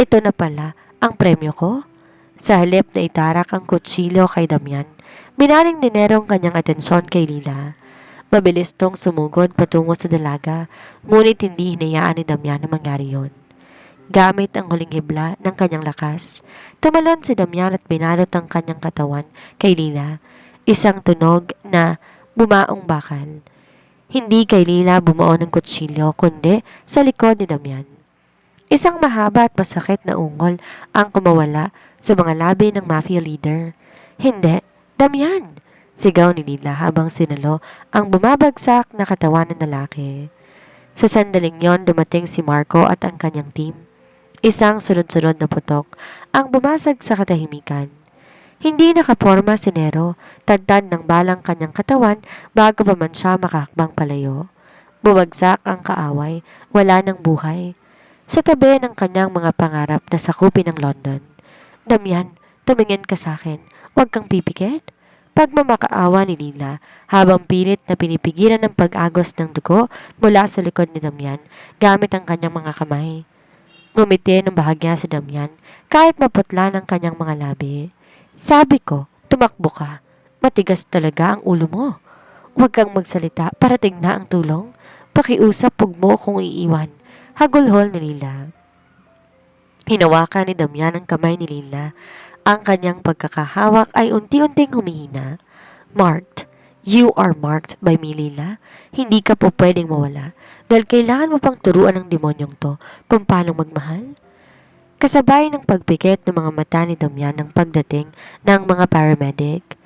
"Ito na pala ang premyo ko?" Sa halip na itarak ang kutsilyo kay Damian, binaling ni Nero ang kanyang atensyon kay Lila. Mabilis tong sumugod patungo sa dalaga, ngunit hindi hinayaan ni Damian na mangyari yon. Gamit ang huling hibla ng kanyang lakas, tumalon si Damian at binalot ang kanyang katawan kay Lila, isang tunog na bumaong bakal. Hindi kay Lila bumao ng kutsilyo, kundi sa likod ni Damian. Isang mahaba at masakit na ungol ang kumawala sa mga labi ng mafia leader. "Hindi, Damian!" Sigaw ni Lila habang sinalo ang bumabagsak na katawan ng lalaki. Sa sandaling yon, dumating si Marco at ang kanyang team. Isang sunod-sunod na putok ang bumasag sa katahimikan. Hindi nakaporma si Nero, tagtad ng balang kanyang katawan bago pa man siya makakbang palayo. Bumagsak ang kaaway, wala ng buhay. Sa tabi ng kanyang mga pangarap na sakupin ng London. "Damian, tumingin ka sa akin. Huwag kang pipikit." Pagmamakaawa ni Lila habang pilit na pinipigilan ng pag-agos ng dugo mula sa likod ni Damian gamit ang kanyang mga kamay. Ngumiti ng bahagya si Damian kahit maputla ng kanyang mga labi. "Sabi ko, tumakbo ka. Matigas talaga ang ulo mo. Huwag kang magsalita, parating na ang tulong. Pakiusap, huwag mo kung iiwan." Hagulhol ni Lila. Hinawakan ni Damian ang kamay ni Lila. Ang kanyang pagkakahawak ay unti-unting humihina. "Marked. You are marked by me, Lila. Hindi ka po pwedeng mawala dahil kailangan mo pang turuan ng demonyong to kung paano magmahal." Kasabay ng pagpikit ng mga mata ni Damian ng pagdating ng mga paramedic.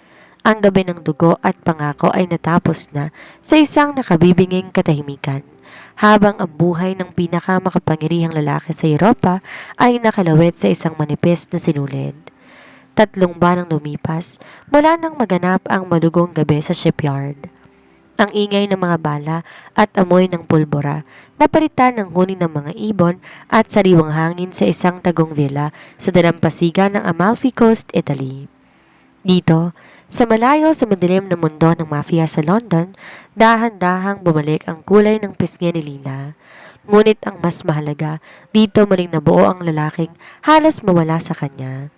Ang gabi ng dugo at pangako ay natapos na sa isang nakabibinging katahimikan, habang ang buhay ng pinakamakapangyarihang lalaki sa Europa ay nakalawit sa isang manipis na sinulid. 3 buwan ang lumipas mula nang maganap ang malugong gabi sa shipyard. Ang ingay ng mga bala at amoy ng pulbora, napalitan ng huni ng mga ibon at sariwang hangin sa isang tagong villa sa dalampasigan ng Amalfi Coast, Italy. Dito, sa malayo sa madilim na mundo ng mafia sa London, dahan-dahang bumalik ang kulay ng pisngi ni Lila. Ngunit ang mas mahalaga, dito muling nabuo ang lalaking halos mawala sa kanya.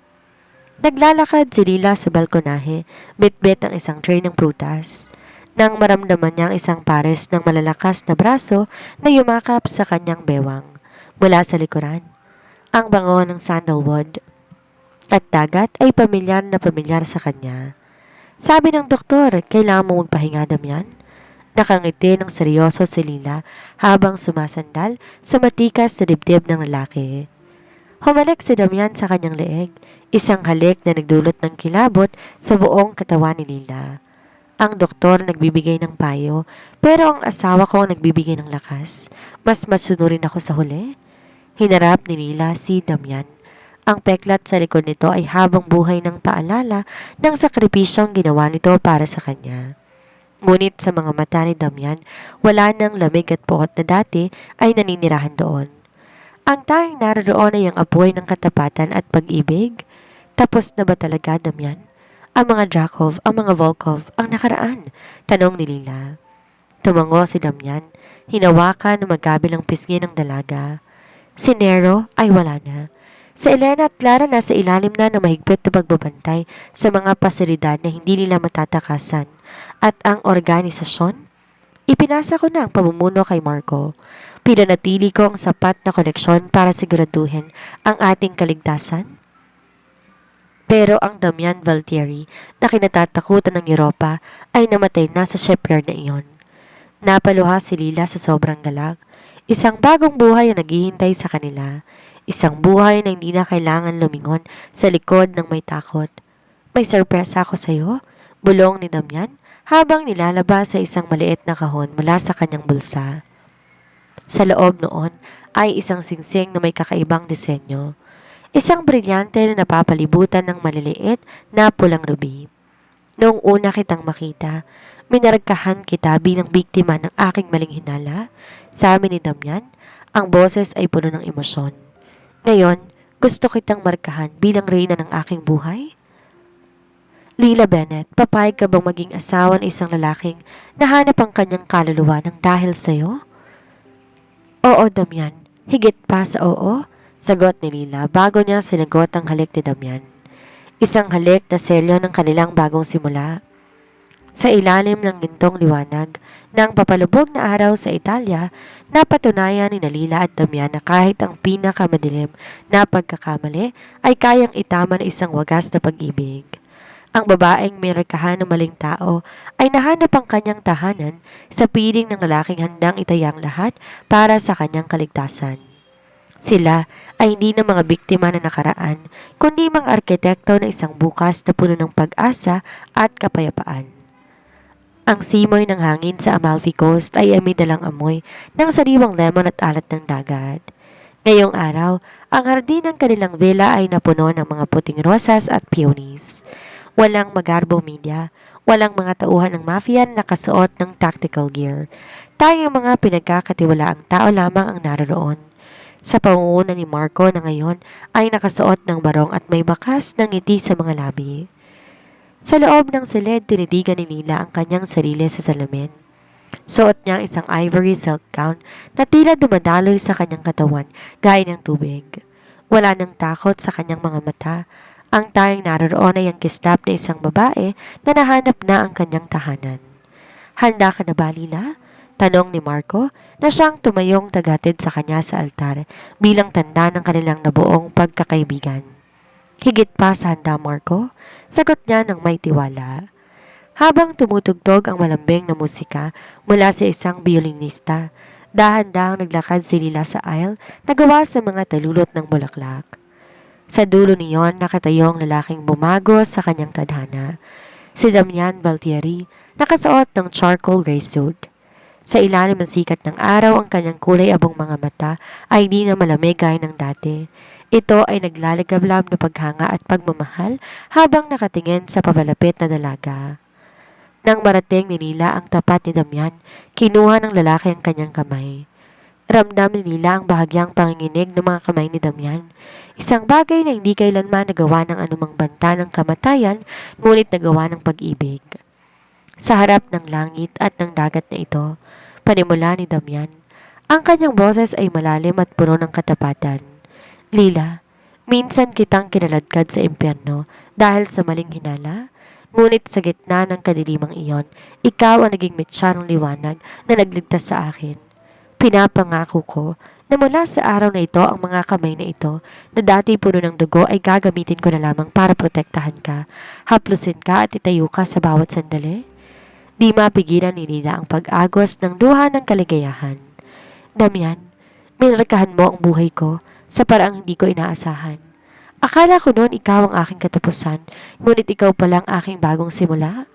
Naglalakad si Lila sa balkonahe, bit-bit ang isang tray ng prutas. Nang maramdaman niya ang isang pares ng malalakas na braso na yumakap sa kanyang bewang mula sa likuran. Ang bango ng sandalwood at dagat ay pamilyar na pamilyar sa kanya. Sabi ng doktor, kailangan mo magpahinga, Damian. Nakangiti ng seryoso si Lila habang sumasandal sa matikas na dibdib ng lalaki. Humalik si Damian sa kanyang leeg, isang halik na nagdulot ng kilabot sa buong katawan ni Lila. Ang doktor nagbibigay ng payo, pero ang asawa ko ang nagbibigay ng lakas. Mas masunurin ako sa huli. Hinarap ni Lila si Damian. Ang peklat sa likod nito ay habang buhay ng paalala ng sakripisyong ginawa nito para sa kanya. Ngunit sa mga mata ni Damian, wala nang lamig at puot na dati ay naninirahan doon. Ang tanging naroon ay ang apoy ng katapatan at pag-ibig. Tapos na ba talaga, Damian? Ang mga Drakov, ang mga Volkov, ang nakaraan? Tanong ni Lila. Tumango si Damian, hinawakan ng magkabilang pisngi ng dalaga. Si Nero ay wala na. Si Elena at Clara nasa ilalim na ng mahigpit na pagbabantay sa mga pasilidad na hindi nila matatakasan. At ang organisasyon? Ipinasa ko na ang pamumuno kay Marco. Pinanatili ko ang sapat na koneksyon para siguraduhin ang ating kaligtasan. Pero ang Damian Valtieri na kinatatakutan ng Europa ay namatay na sa shipyard na iyon. Napaluha si Lila sa sobrang galak. Isang bagong buhay ang naghihintay sa kanila. Isang buhay na hindi na kailangan lumingon sa likod ng may takot. May sorpresa ako sa iyo, bulong ni Damian habang nilalabas sa isang maliit na kahon mula sa kanyang bulsa. Sa loob noon ay isang singsing na may kakaibang disenyo. Isang brilyante na napapalibutan ng maliliit na pulang ruby. Noong una kitang makita, minaragkahan kita bilang biktima ng aking maling hinala. Sa amin ni Damian, ang boses ay puno ng emosyon. Ngayon, gusto kitang markahan bilang reyna ng aking buhay? Lila Bennett, papayag ka bang maging asawa ng isang lalaking nahanap ang kanyang kaluluwa ng dahil sa'yo? Oo, Damian. Higit pa sa oo, sagot ni Lila bago niya sinagot ang halik ni Damian. Isang halik na selyo ng kanilang bagong simula. Sa ilalim ng gintong liwanag ng papalubog na araw sa Italia, napatunayan ni Lila at Damian na kahit ang pinakamadilim na pagkakamali ay kayang itama ng isang wagas na pag-ibig. Ang babaeng may rekahan ng maling tao ay nahanap ang kanyang tahanan sa piling ng lalaking handang itayang lahat para sa kanyang kaligtasan. Sila ay hindi na mga biktima na nakaraan, kundi mga arkitekto na isang bukas na puno ng pag-asa at kapayapaan. Ang simoy ng hangin sa Amalfi Coast ay may dalang amoy ng sariwang lemon at alat ng dagat. Ngayong araw, ang hardin ng kanilang villa ay napuno ng mga puting rosas at peonies. Walang magarbong media, walang mga tauhan ng mafia na nakasuot ng tactical gear. Tayong mga pinagkakatiwalaang tao lamang ang naroon. Sa pangunguna ni Marco na ngayon ay nakasuot ng barong at may bakas ng ngiti sa mga labi. Sa loob ng silid, tinitigan ni Lila ang kanyang sarili sa salamin. Suot niya ang isang ivory silk gown na tila dumadaloy sa kanyang katawan gaya ng tubig. Wala nang takot sa kanyang mga mata. Ang tanging naroon ay ang kislap na isang babae na nahanap na ang kanyang tahanan. Handa ka na ba, Lila? Tanong ni Marco na siyang tumayong tagatid sa kanya sa altar bilang tanda ng kanilang nabuong pagkakaibigan. Higit pa sa handa, Marco, sagot niya ng may tiwala. Habang tumutugtog ang malambing na musika mula sa isang biolinista, dahan-dahang naglakad si Lila sa aisle na gawa sa mga talulot ng bulaklak. Sa dulo niyon, nakatayo ang lalaking bumago sa kanyang tadhana. Si Damian Valtieri, nakasuot ng charcoal gray suit. Sa ilalim ng sikat ng araw, ang kanyang kulay abong mga mata ay di na malamig gaya ng dati. Ito ay naglalagablab na paghanga at pagmamahal habang nakatingin sa papalapit na dalaga. Nang marating ni Lila ang tapat ni Damian, kinuha ng lalaki ang kanyang kamay. Ramdam ni Lila ang bahagyang panginginig ng mga kamay ni Damian. Isang bagay na hindi kailanman nagawa ng anumang banta ng kamatayan, ngunit nagawa ng pag-ibig. Sa harap ng langit at ng dagat na ito, panimula ni Damian, ang kanyang boses ay malalim at puno ng katapatan. Lila, minsan kitang kinaladkad sa impyerno dahil sa maling hinala, ngunit sa gitna ng kadilimang iyon, ikaw ang naging mitsa ng liwanag na nagligtas sa akin. Pinapangako ko na mula sa araw na ito ang mga kamay na ito na dati puno ng dugo ay gagamitin ko na lamang para protektahan ka, haplusin ka at itayo ka sa bawat sandali. Di mapigilan ni Lila ang pag-agos ng luha ng kaligayahan. Damian, minarkahan mo ang buhay ko sa paraang hindi ko inaasahan. Akala ko noon ikaw ang aking katapusan, ngunit ikaw pala ang aking bagong simula.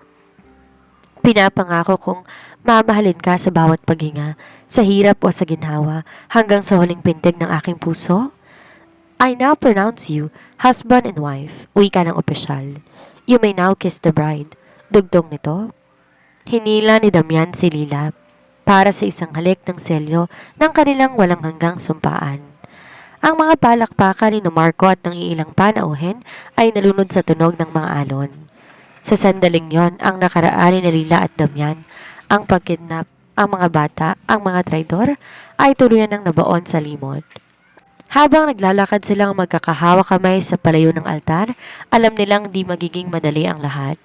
Pinapangako kong mamahalin ka sa bawat paghinga, sa hirap o sa ginhawa, hanggang sa huling pintig ng aking puso. I now pronounce you husband and wife, wika ng opisyal. You may now kiss the bride. Dugtong nito. Hinila ni Damian si Lila para sa isang halik ng selyo ng kanilang walang hanggang sumpaan. Ang mga palakpakan ni Marco at ng ilang panauhin ay nalunod sa tunog ng mga alon. Sa sandaling yon, ang nakaraan ni Lila at Damian, ang pagkidnap, ang mga bata, ang mga traidor, ay tuluyan ng nabaon sa limot. Habang naglalakad silang magkakahawa kamay sa palayo ng altar, alam nilang di magiging madali ang lahat.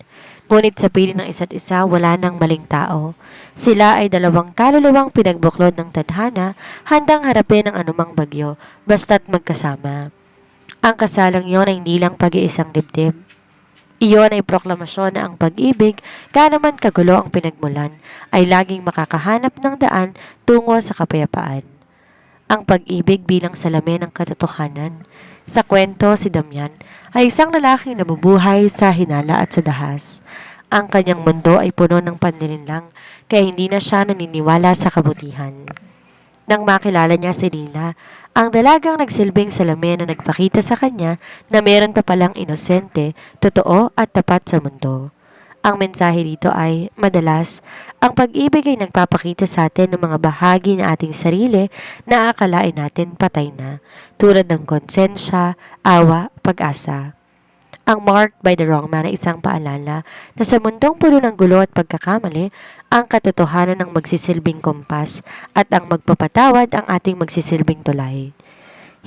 Ngunit sa piling ng isa't isa, wala nang maling tao. Sila ay dalawang kaluluwang pinagbuklod ng tadhana, handang harapin ang anumang bagyo, basta't magkasama. Ang kasalang yon ay hindi lang pag-iisang dibdib. Iyon ay proklamasyon na ang pag-ibig, kanaman kagulo ang pinagmulan, ay laging makakahanap ng daan tungo sa kapayapaan. Ang pag-ibig bilang salamin ng katotohanan. Sa kwento, si Damian ay isang lalaking nabubuhay sa hinala at sa dahas. Ang kanyang mundo ay puno ng panlilinlang, kaya hindi na siya naniniwala sa kabutihan. Nang makilala niya si Lila, ang dalagang nagsilbing salamin na nagpakita sa kanya na meron pa palang inosente, totoo at tapat sa mundo. Ang mensahe dito ay, madalas, ang pag-ibig ay nagpapakita sa atin ng mga bahagi ng ating sarili na akalain natin patay na, tulad ng konsensya, awa, pag-asa. Ang Marked by the Wrong Man ay isang paalala na sa mundong puno ng gulo at pagkakamali, ang katotohanan ng magsisilbing kompas at ang magpapatawad ang ating magsisilbing tulay.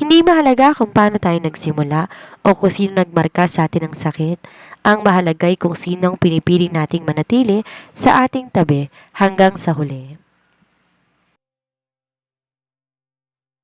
Hindi mahalaga kung paano tayo nagsimula o kung sino nagmarka sa atin ng sakit. Ang mahalaga ay kung sino ang pinipili nating manatili sa ating tabi hanggang sa huli.